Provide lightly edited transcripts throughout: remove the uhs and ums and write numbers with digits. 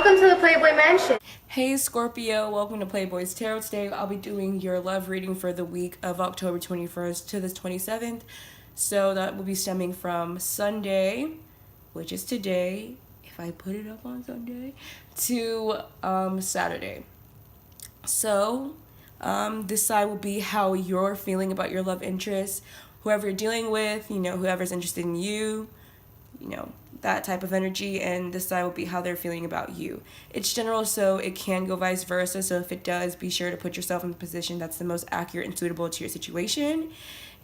Welcome to the Playboy Mansion. Hey Scorpio, welcome to Playboy's Tarot. Today I'll be doing your love reading for the week of October 21st to the 27th. So that will be stemming from Sunday, which is today, if I put it up on Sunday, to Saturday. So this side will be how you're feeling about your love interest, whoever you're dealing with, whoever's interested in you, that type of energy, and this side will be how they're feeling about you. It's general, so it can go vice versa. So if it does, be sure to put yourself in the position that's the most accurate and suitable to your situation.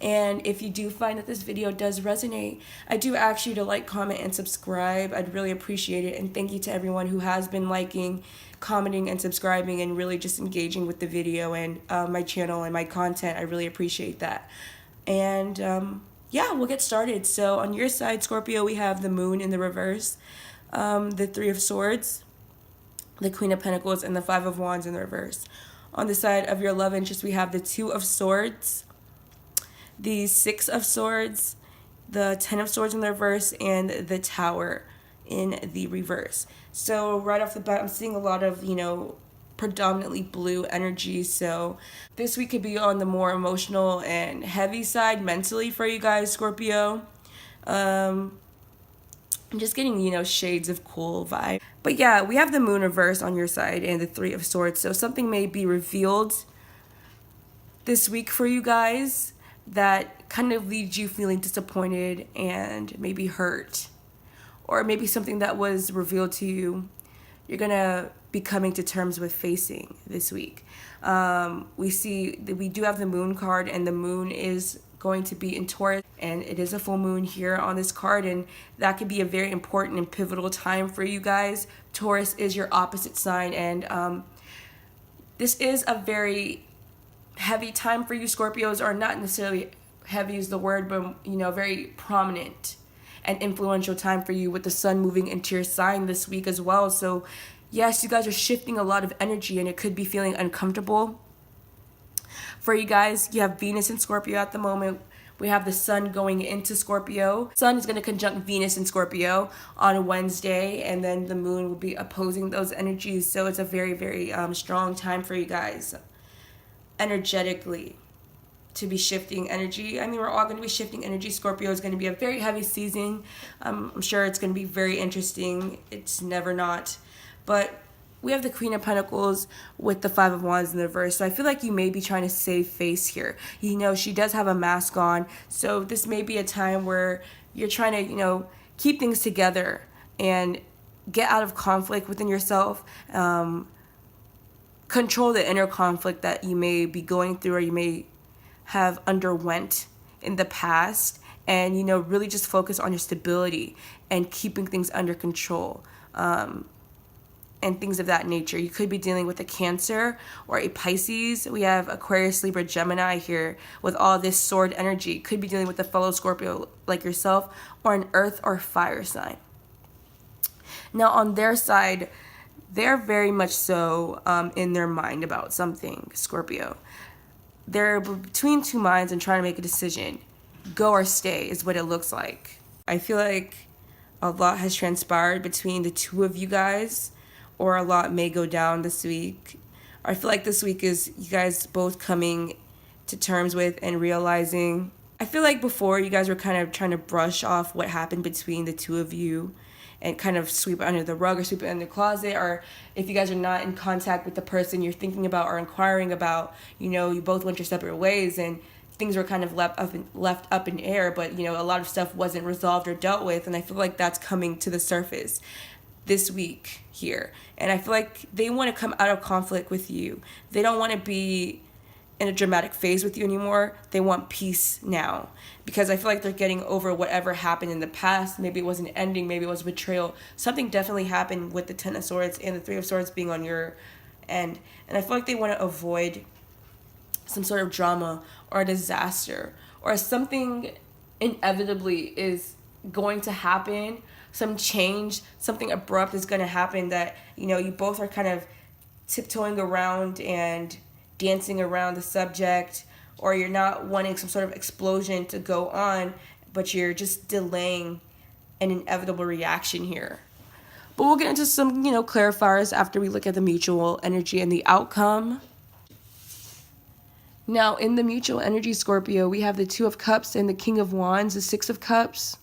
And if you do find that this video does resonate, I do ask you to like, comment, and subscribe. I'd really appreciate it. And thank you to everyone who has been liking, commenting, and subscribing, and really just engaging with the video and my channel and my content. I really appreciate that. And yeah, we'll get started. So on your side, Scorpio, we have the Moon in the reverse, the Three of Swords, the Queen of Pentacles, and the Five of Wands in the reverse. On the side of your love interest, we have the Two of Swords, the Six of Swords, the Ten of Swords in the reverse, and the Tower in the reverse. So right off the bat, I'm seeing a lot of, predominantly blue energy. So this week could be on the more emotional and heavy side mentally for you guys, Scorpio. I'm just getting, shades of cool vibe. But yeah, we have the Moon reverse on your side and the Three of Swords. So something may be revealed this week for you guys that kind of leaves you feeling disappointed and maybe hurt. Or maybe something that was revealed to you, you're going to be coming to terms with facing this week. We see that we do have the Moon card, and the Moon is going to be in Taurus, and it is a full moon here on this card, and that could be a very important and pivotal time for you guys. Taurus is your opposite sign, and this is a very heavy time for you, Scorpios, or not necessarily heavy is the word, but very prominent and influential time for you with the sun moving into your sign this week as well. So yes, you guys are shifting a lot of energy, and it could be feeling uncomfortable for you guys. You have Venus in Scorpio at the moment. We have the sun going into Scorpio. Sun is going to conjunct Venus in Scorpio on Wednesday, and then the moon will be opposing those energies. So it's a very, very strong time for you guys energetically to be shifting energy. I mean, we're all going to be shifting energy. Scorpio is going to be a very heavy season. I'm sure it's going to be very interesting. It's never not. But we have the Queen of Pentacles with the Five of Wands in the reverse. So I feel like you may be trying to save face here. She does have a mask on. So this may be a time where you're trying to, keep things together and get out of conflict within yourself. Control the inner conflict that you may be going through or you may have underwent in the past, and really just focus on your stability and keeping things under control, and things of that nature. You could be dealing with a Cancer or a Pisces. We have Aquarius, Libra, Gemini here with all this sword energy. Could be dealing with a fellow Scorpio like yourself, or an earth or fire sign. Now on their side, they're very much so in their mind about something, Scorpio. They're between two minds and trying to make a decision. Go or stay is what it looks like. I feel like a lot has transpired between the two of you guys, or a lot may go down this week. I feel like this week is you guys both coming to terms with and realizing. I feel like before you guys were kind of trying to brush off what happened between the two of you and kind of sweep it under the rug or sweep it in the closet, or if you guys are not in contact with the person you're thinking about or inquiring about, you both went your separate ways and things were kind of left up in air, but a lot of stuff wasn't resolved or dealt with, and I feel like that's coming to the surface this week here. And I feel like they want to come out of conflict with you. They don't want to be in a dramatic phase with you anymore. They want peace now, because I feel like they're getting over whatever happened in the past. Maybe it was an ending, maybe it was betrayal. Something definitely happened with the Ten of Swords and the Three of Swords being on your end, and I feel like they want to avoid some sort of drama or a disaster, or something inevitably is going to happen, some change, something abrupt is going to happen that you both are kind of tiptoeing around and dancing around the subject, or you're not wanting some sort of explosion to go on, but you're just delaying an inevitable reaction here. But we'll get into some, clarifiers after we look at the mutual energy and the outcome. Now, in the mutual energy, Scorpio, we have the Two of Cups and the King of Wands, the Six of Cups.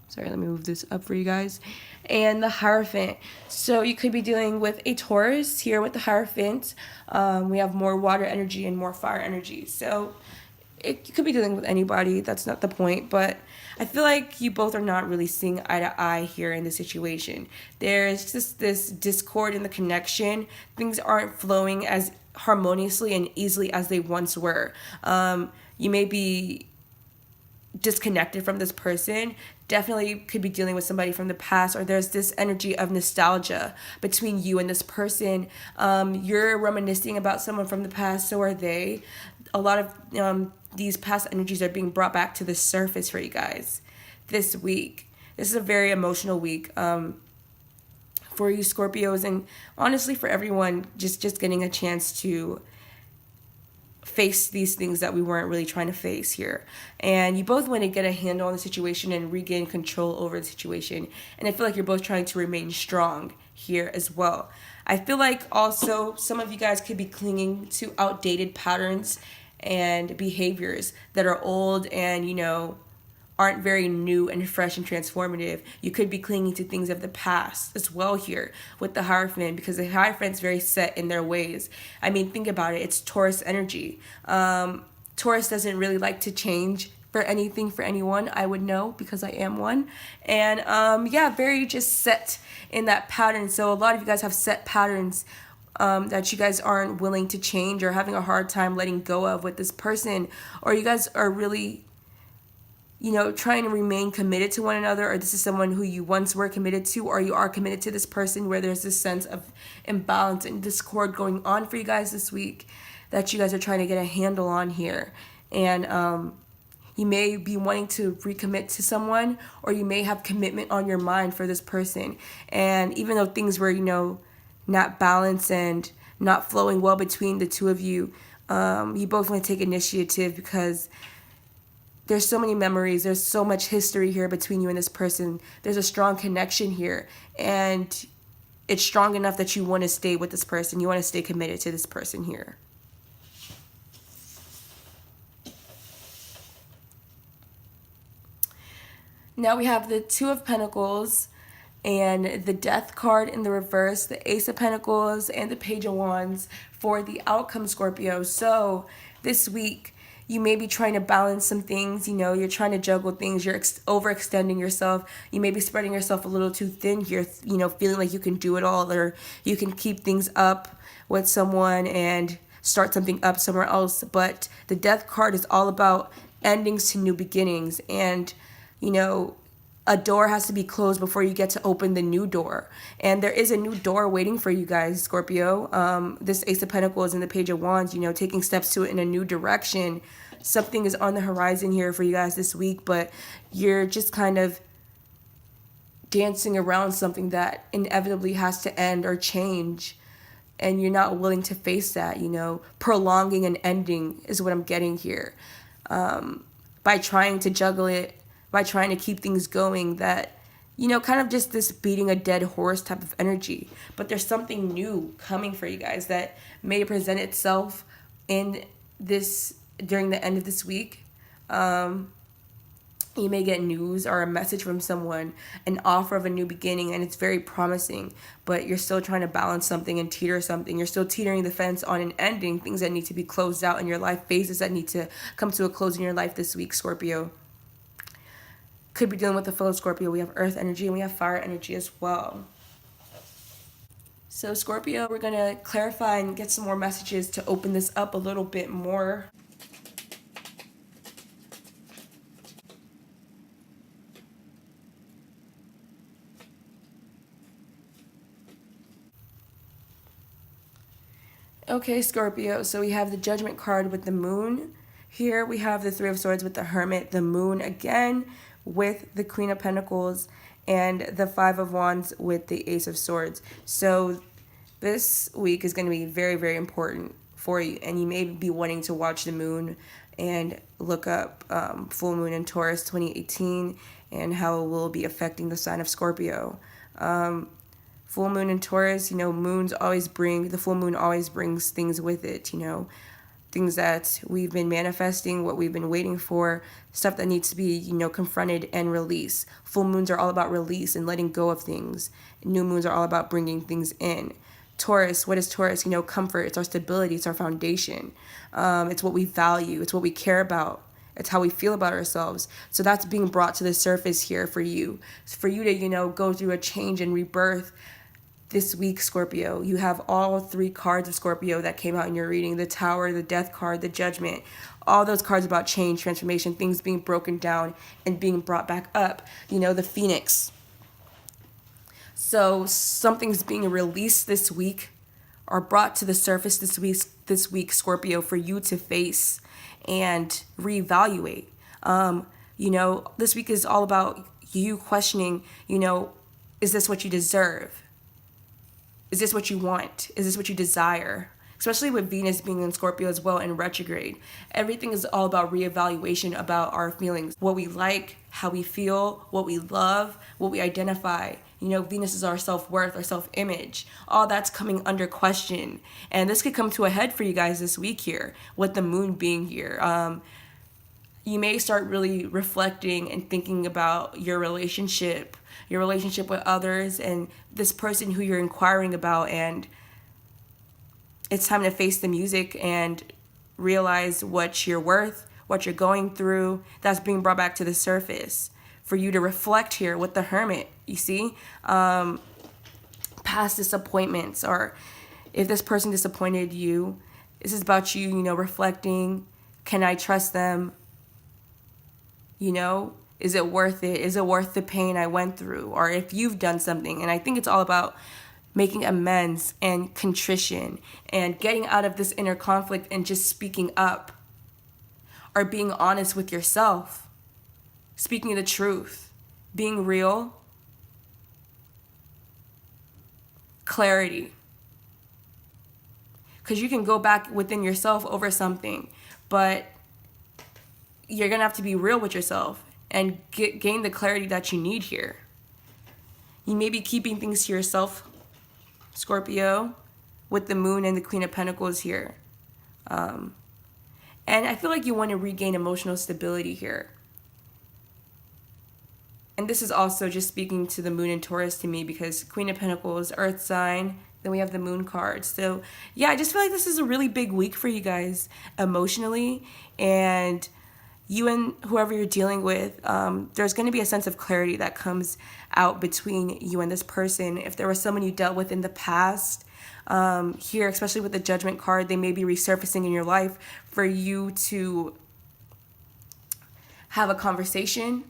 Sorry, let me move this up for you guys. And the Hierophant. So you could be dealing with a Taurus here with the Hierophant. We have more water energy and more fire energy. So you could be dealing with anybody. That's not the point. But I feel like you both are not really seeing eye to eye here in this situation. There's just this discord in the connection. Things aren't flowing as harmoniously and easily as they once were. You may be disconnected from this person. Definitely could be dealing with somebody from the past, or there's this energy of nostalgia between you and this person. You're reminiscing about someone from the past, so are they. A lot of these past energies are being brought back to the surface for you guys this week. This is a very emotional week for you Scorpios, and honestly for everyone, just getting a chance to face these things that we weren't really trying to face here. And you both want to get a handle on the situation and regain control over the situation. And I feel like you're both trying to remain strong here as well. I feel like also some of you guys could be clinging to outdated patterns and behaviors that are old and, aren't very new and fresh and transformative. You could be clinging to things of the past as well here with the Hierophant, because the Hierophant's very set in their ways. I mean, think about it. It's Taurus energy. Taurus doesn't really like to change for anything, for anyone. I would know because I am one. And very just set in that pattern. So a lot of you guys have set patterns that you guys aren't willing to change or having a hard time letting go of with this person, or you guys are really trying to remain committed to one another, or this is someone who you once were committed to, or you are committed to this person, where there's this sense of imbalance and discord going on for you guys this week that you guys are trying to get a handle on here. And you may be wanting to recommit to someone, or you may have commitment on your mind for this person. And even though things were, not balanced and not flowing well between the two of you, you both want to take initiative because there's so many memories. There's so much history here between you and this person. There's a strong connection here. And it's strong enough that you want to stay with this person. You want to stay committed to this person here. Now we have the Two of Pentacles and the Death card in the reverse, the Ace of Pentacles and the Page of Wands for the outcome, Scorpio. So this week, you may be trying to balance some things, you're trying to juggle things, you're overextending yourself, you may be spreading yourself a little too thin here, feeling like you can do it all, or you can keep things up with someone and start something up somewhere else. But the Death card is all about endings to new beginnings, and, a door has to be closed before you get to open the new door. And there is a new door waiting for you guys, Scorpio. This Ace of Pentacles and the Page of Wands, taking steps to it in a new direction. Something is on the horizon here for you guys this week, but you're just kind of dancing around something that inevitably has to end or change. And you're not willing to face that, prolonging an ending is what I'm getting here. By trying to juggle it, by trying to keep things going, that, kind of just this beating a dead horse type of energy. But there's something new coming for you guys that may present itself in this, during the end of this week. You may get news or a message from someone, an offer of a new beginning, and it's very promising, but you're still trying to balance something and teeter something. You're still teetering the fence on an ending, things that need to be closed out in your life, phases that need to come to a close in your life this week, Scorpio. Could be dealing with the fellow Scorpio. We have earth energy and we have fire energy as well. So Scorpio, we're going to clarify and get some more messages to open this up a little bit more. Okay, Scorpio, so we have the Judgment card with the Moon. Here we have the Three of Swords with the Hermit, the Moon again with the Queen of Pentacles, and the Five of Wands with the Ace of Swords. So this week is going to be very, very important for you, and you may be wanting to watch the moon and look up full moon in Taurus 2018 and how it will be affecting the sign of Scorpio. Full moon in Taurus, the full moon always brings things with it, things that we've been manifesting, what we've been waiting for, stuff that needs to be, confronted and released. Full moons are all about release and letting go of things. New moons are all about bringing things in. Taurus, what is Taurus? Comfort. It's our stability. It's our foundation. It's what we value. It's what we care about. It's how we feel about ourselves. So that's being brought to the surface here for you. For you to, go through a change and rebirth this week, Scorpio. You have all 3 cards of Scorpio that came out in your reading: the Tower, the Death card, the Judgment. All those cards about change, transformation, things being broken down and being brought back up. The Phoenix. So something's being released this week or brought to the surface this week, Scorpio, for you to face and reevaluate. This week is all about you questioning, is this what you deserve? Is this what you want? Is this what you desire? Especially with Venus being in Scorpio as well in retrograde. Everything is all about reevaluation about our feelings, what we like, how we feel, what we love, what we identify. Venus is our self-worth, our self-image. All that's coming under question. And this could come to a head for you guys this week here, with the moon being here. You may start really reflecting and thinking about your relationship with others, and this person who you're inquiring about. And it's time to face the music and realize what you're worth, what you're going through. That's being brought back to the surface for you to reflect here with the Hermit. You see, past disappointments, or if this person disappointed you, this is about you, reflecting. Can I trust them? Is it worth it? Is it worth the pain I went through? Or if you've done something. And I think it's all about making amends and contrition and getting out of this inner conflict and just speaking up, or being honest with yourself, speaking the truth, being real, clarity. Because you can go back within yourself over something, but you're going to have to be real with yourself and gain the clarity that you need here. You may be keeping things to yourself, Scorpio, with the moon and the Queen of Pentacles here. And I feel like you want to regain emotional stability here. And this is also just speaking to the moon in Taurus to me, because Queen of Pentacles, Earth sign, then we have the moon card. So yeah, I just feel like this is a really big week for you guys emotionally. And you and whoever you're dealing with, there's going to be a sense of clarity that comes out between you and this person. If there was someone you dealt with in the past, here, especially with the Judgment card, they may be resurfacing in your life for you to have a conversation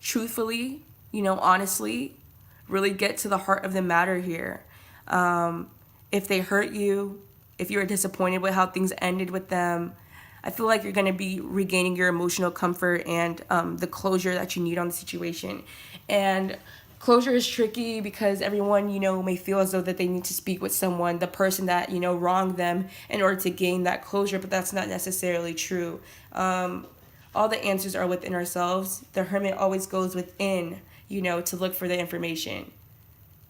truthfully, honestly, really get to the heart of the matter here. If they hurt you, if you were disappointed with how things ended with them, I feel like you're going to be regaining your emotional comfort and the closure that you need on the situation. And closure is tricky because everyone, may feel as though that they need to speak with someone, the person that, wronged them, in order to gain that closure, but that's not necessarily true. All the answers are within ourselves. The Hermit always goes within, to look for the information,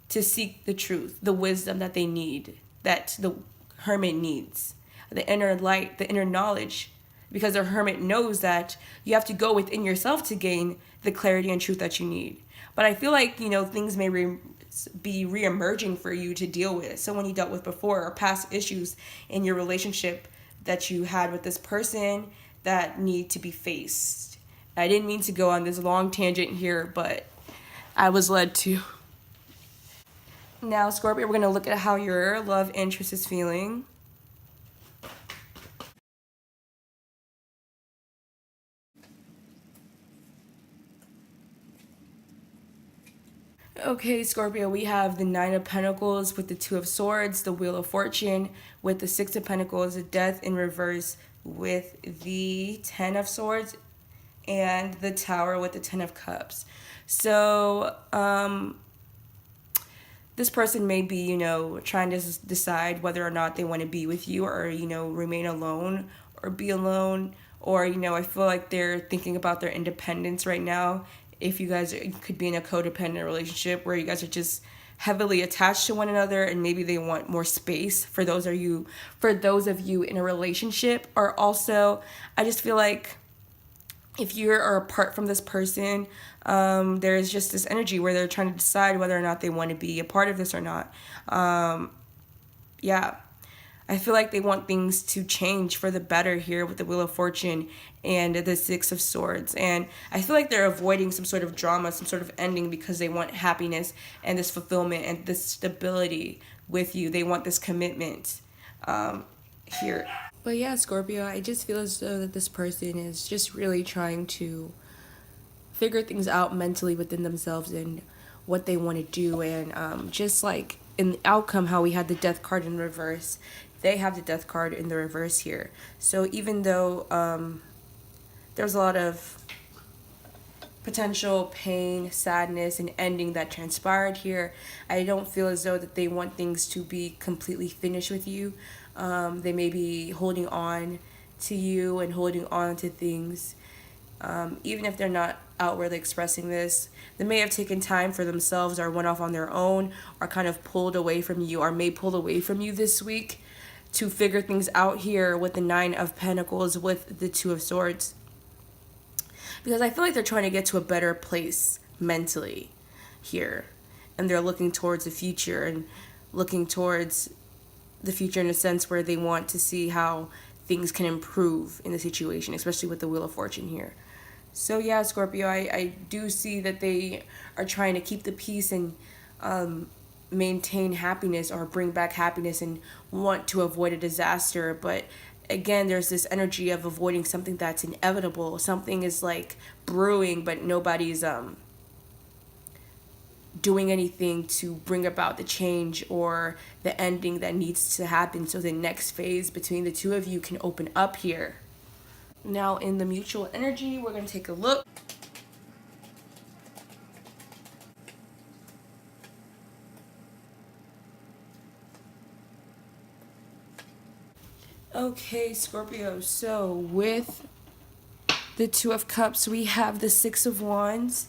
to seek the truth, the wisdom that they need, that the Hermit needs. The inner light, the inner knowledge, because the Hermit knows that you have to go within yourself to gain the clarity and truth that you need. But I feel like, things may be re-emerging for you to deal with. Someone you dealt with before, or past issues in your relationship that you had with this person that need to be faced. I didn't mean to go on this long tangent here, but I was led to. Now, Scorpio, we're going to look at how your love interest is feeling. Okay, Scorpio, we have the Nine of Pentacles with the Two of Swords, the Wheel of Fortune with the Six of Pentacles, the Death in reverse with the Ten of Swords, and the Tower with the Ten of Cups. So, this person may be, trying to decide whether or not they want to be with you, or, remain alone or be alone. Or, I feel like they're thinking about their independence right now if you guys could be in a codependent relationship where you guys are just heavily attached to one another, and maybe they want more space for those of you in a relationship. Or also, I just feel like if you are apart from this person, there's just this energy where they're trying to decide whether or not they want to be a part of this or not. Yeah, I feel like they want things to change for the better here with the Wheel of Fortune and the Six of Swords. And I feel like they're avoiding some sort of drama, some sort of ending, because they want happiness and this fulfillment and this stability with you. They want this commitment here. But yeah, Scorpio, I just feel as though that this person is just really trying to figure things out mentally within themselves and what they want to do. And just like in the outcome, how we had the Death card in reverse, they have the Death card in the reverse here. So even though there's a lot of potential pain, sadness, and ending that transpired here, I don't feel as though that they want things to be completely finished with you. They may be holding on to you and holding on to things. Even if they're not outwardly expressing this, they may have taken time for themselves or went off on their own or kind of pulled away from you or may pull away from you this week to figure things out here with the Nine of Pentacles with the Two of Swords. Because I feel like they're trying to get to a better place mentally here. And they're looking towards the future and looking towards the future in a sense where they want to see how things can improve in the situation, especially with the Wheel of Fortune here. So yeah, Scorpio, I do see that they are trying to keep the peace and maintain happiness or bring back happiness and want to avoid a disaster. But again, there's this energy of avoiding something that's inevitable. Something is like brewing, but nobody's doing anything to bring about the change or the ending that needs to happen so the next phase between the two of you can open up here. Now in the mutual energy, we're going to take a look. Okay, Scorpio, so with the Two of Cups, we have the Six of Wands.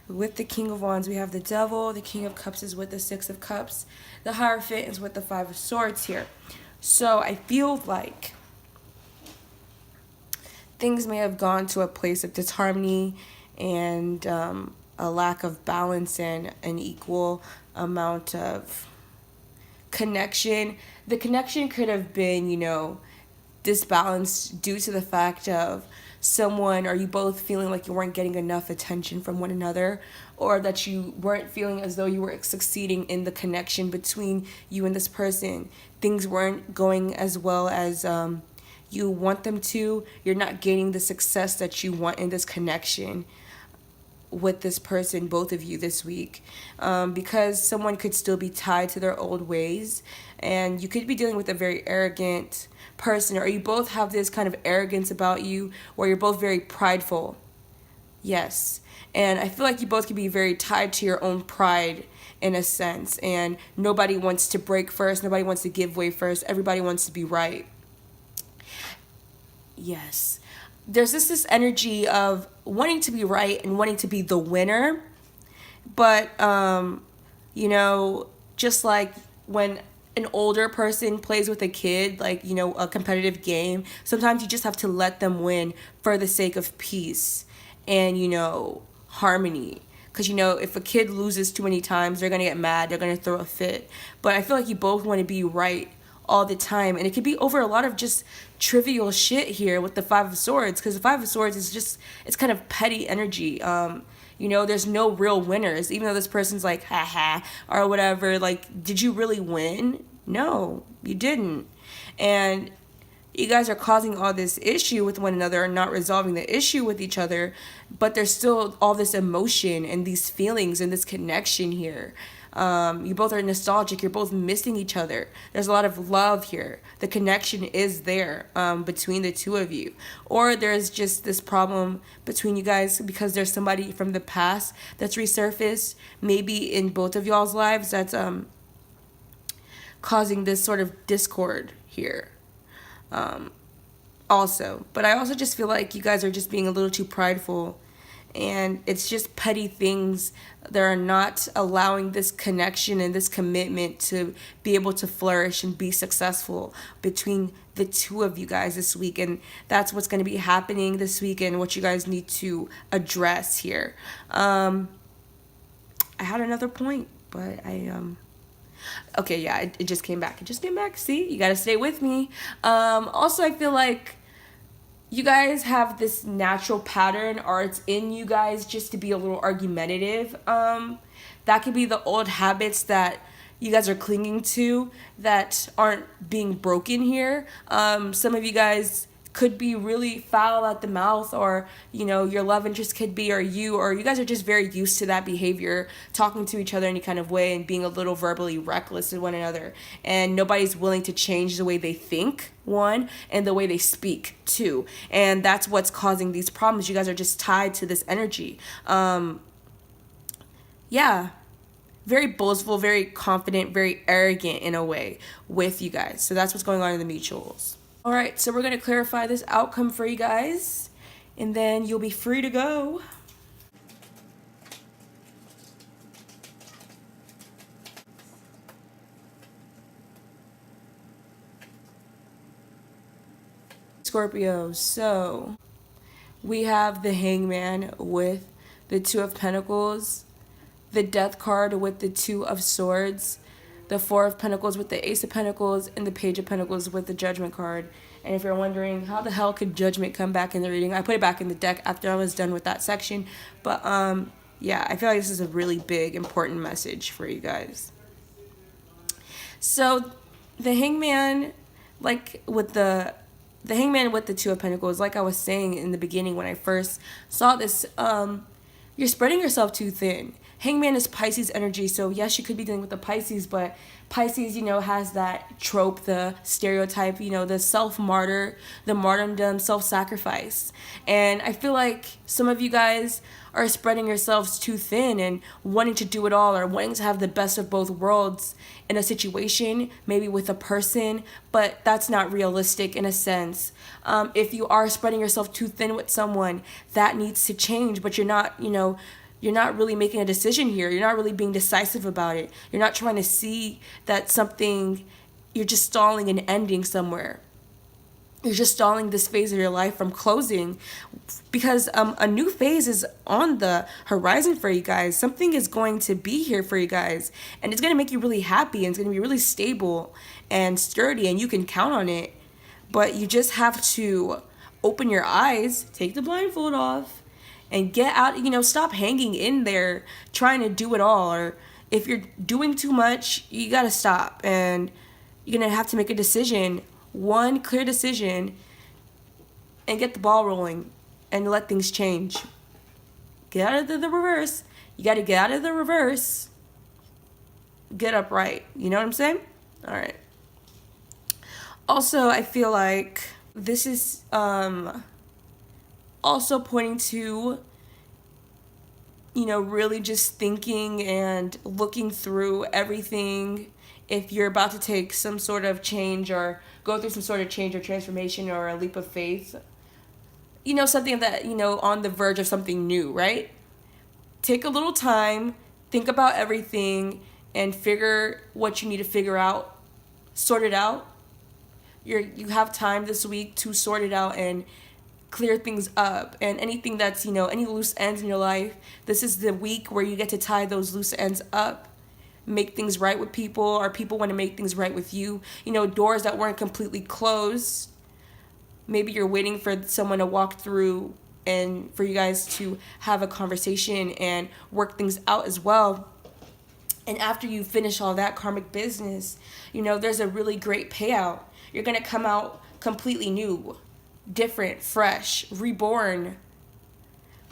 With the King of Wands, we have the Devil. The King of Cups is with the Six of Cups. The Hierophant is with the Five of Swords here. So I feel like things may have gone to a place of disharmony and a lack of balance and an equal amount of connection. The connection could have been, disbalanced due to the fact of someone or you both feeling like you weren't getting enough attention from one another, or that you weren't feeling as though you were succeeding in the connection between you and this person. Things weren't going as well as you want them to. You're not gaining the success that you want in this connection with this person, both of you this week, because someone could still be tied to their old ways, and you could be dealing with a very arrogant person, or you both have this kind of arrogance about you where you're both very prideful. Yes. And I feel like you both could be very tied to your own pride in a sense, and nobody wants to break first, nobody wants to give way first, everybody wants to be right. Yes. There's this energy of wanting to be right and wanting to be the winner. But, just like when an older person plays with a kid, like, a competitive game, sometimes you just have to let them win for the sake of peace and, harmony. Because, if a kid loses too many times, they're going to get mad, they're going to throw a fit. But I feel like you both want to be right all the time, and it could be over a lot of just trivial shit here with the Five of Swords, because the Five of Swords is just, it's kind of petty energy. There's no real winners, even though this person's like, haha, or whatever. Like, did you really win? No, you didn't. And you guys are causing all this issue with one another and not resolving the issue with each other, but there's still all this emotion and these feelings and this connection here. You both are nostalgic. You're both missing each other. There's a lot of love here. The connection is there between the two of you. Or there's just this problem between you guys because there's somebody from the past that's resurfaced, maybe in both of y'all's lives, that's causing this sort of discord here. Also. But I also just feel like you guys are just being a little too prideful and it's just petty things that are not allowing this connection and this commitment to be able to flourish and be successful between the two of you guys this week. And that's what's going to be happening this week and what you guys need to address here. I had another point, but okay, yeah, it just came back. It just came back. See, you got to stay with me. Also, I feel like you guys have this natural pattern, or it's in you guys just to be a little argumentative. That could be the old habits that you guys are clinging to that aren't being broken here. Some of you guys could be really foul at the mouth, or your love interest could be, or you guys are just very used to that behavior, talking to each other in any kind of way and being a little verbally reckless to one another, and nobody's willing to change the way they think, one, and the way they speak, two, and that's what's causing these problems. You guys are just tied to this energy. Yeah, very boastful, very confident, very arrogant in a way with you guys. So that's what's going on in the mutuals. All right, so we're going to clarify this outcome for you guys, and then you'll be free to go. Scorpio, so we have the Hangman with the Two of Pentacles, the Death card with the Two of Swords, the Four of Pentacles with the Ace of Pentacles, and the Page of Pentacles with the Judgment card. And if you're wondering how the hell could Judgment come back in the reading, I put it back in the deck after I was done with that section. But yeah, I feel like this is a really big, important message for you guys. So the Hangman, like with the Hangman with the Two of Pentacles, like I was saying in the beginning when I first saw this, you're spreading yourself too thin. Hangman is Pisces energy, so yes, you could be dealing with the Pisces, but Pisces, has that trope, the stereotype, the self-martyr, the martyrdom, self-sacrifice. And I feel like some of you guys are spreading yourselves too thin and wanting to do it all, or wanting to have the best of both worlds in a situation, maybe with a person, but that's not realistic in a sense. If you are spreading yourself too thin with someone, that needs to change, but you're not, you're not really making a decision here. You're not really being decisive about it. You're not trying to see that something, you're just stalling and ending somewhere. You're just stalling this phase of your life from closing, because a new phase is on the horizon for you guys. Something is going to be here for you guys, and it's going to make you really happy, and it's going to be really stable and sturdy, and you can count on it. But you just have to open your eyes, take the blindfold off, and get out, stop hanging in there trying to do it all. Or if you're doing too much, you got to stop, and you're going to have to make a decision, one clear decision, and get the ball rolling and let things change. Get out of the reverse. You got to get out of the reverse. Get upright. You know what I'm saying? All right. Also, I feel like this is also pointing to, really just thinking and looking through everything. If you're about to take some sort of change or go through some sort of change or transformation or a leap of faith, something that, on the verge of something new, right? Take a little time, think about everything, and figure what you need to figure out, sort it out. You have time this week to sort it out and clear things up, and anything that's, any loose ends in your life, this is the week where you get to tie those loose ends up, make things right with people, or people want to make things right with you. Doors that weren't completely closed, maybe you're waiting for someone to walk through and for you guys to have a conversation and work things out as well. And after you finish all that karmic business, there's a really great payout. You're going to come out completely new, different, fresh, reborn.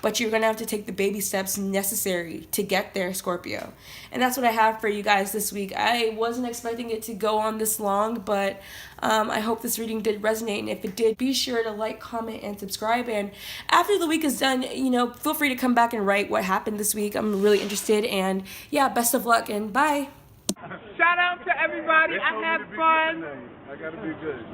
But you're going to have to take the baby steps necessary to get there, Scorpio. And that's what I have for you guys this week. I wasn't expecting it to go on this long, but I hope this reading did resonate. And if it did, be sure to like, comment, and subscribe. And after the week is done, feel free to come back and write what happened this week. I'm really interested. And yeah, best of luck and bye. Shout out to everybody. I had fun. I gotta be good.